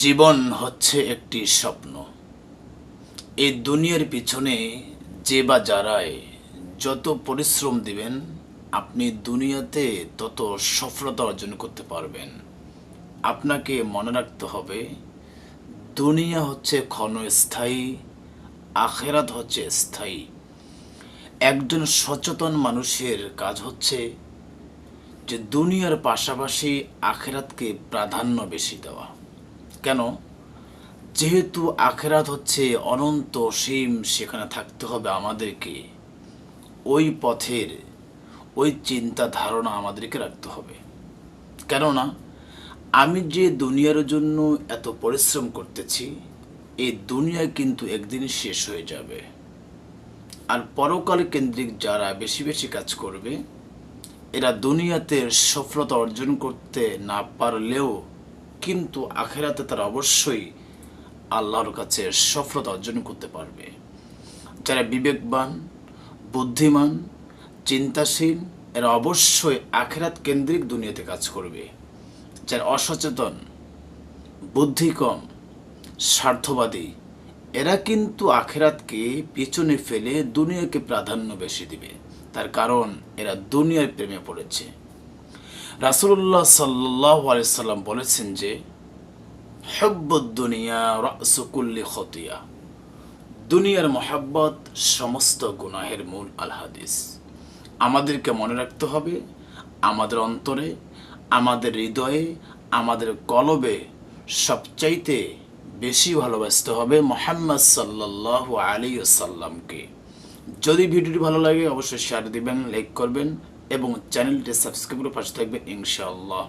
জীবন হচ্ছে একটি স্বপ্ন। এই দুনিয়ার পিছনে যে বা যারাই যত পরিশ্রম দিবেন, আপনি দুনিয়াতে তত সফলতা অর্জন করতে পারবেন। আপনাকে মনে রাখতে হবে, দুনিয়া হচ্ছে ক্ষণস্থায়ী, আখেরাত হচ্ছে স্থায়ী। একজন সচেতন মানুষের কাজ হচ্ছে যে দুনিয়ার পাশাপাশি আখেরাতকে প্রাধান্য বেশি দেওয়া। কেন? যেহেতু আখেরাত হচ্ছে অনন্ত সীম, সেখানে থাকতে হবে আমাদেরকে। ওই পথের ওই চিন্তা ধারণা আমাদেরকে রাখতে হবে। কেননা আমি যে দুনিয়ার জন্য এত পরিশ্রম করতেছি, এই দুনিয়া কিন্তু একদিন শেষ হয়ে যাবে। আর পরকাল কেন্দ্রিক যারা বেশি বেশি কাজ করবে, এরা দুনিয়াতে সফলতা অর্জন করতে না পারলেও কিন্তু আখেরাতে তারা অবশ্যই আল্লাহর কাছে সফলতা অর্জন করতে পারবে। যারা বিবেকবান, বুদ্ধিমান, চিন্তাশীল, এরা অবশ্যই আখেরাত কেন্দ্রিক দুনিয়াতে কাজ করবে। যারা অসচেতন, বুদ্ধি কম, স্বার্থবাদী, এরা কিন্তু আখেরাতকে পিছনে ফেলে দুনিয়াকে প্রাধান্য বেশি দিবে। তার কারণ এরা দুনিয়ার প্রেমে পড়েছে। রাসূলুল্লাহ সাল্লাল্লাহু আলাইহি সাল্লাম বলেছেন যে, হুব্বুদ দুনিয়া রাসু কুল্লি খতিয়া। দুনিয়ার মহাব্বত সমস্ত গুনাহের মূল। আল হাদিস। আমাদেরকে মনে রাখতে হবে, আমাদের অন্তরে, আমাদের হৃদয়ে, আমাদের কলবে সবচাইতে বেশি ভালোবাসতে হবে মুহাম্মদ সাল্লাল্লাহু আলাইহি ওয়াসাল্লামকে। যদি ভিডিওটি ভালো লাগে অবশ্যই শেয়ার দিবেন, লাইক করবেন এবং চ্যানেলটি সাবস্ক্রাইব করে পাশে থাকবেন ইনশাআল্লাহ।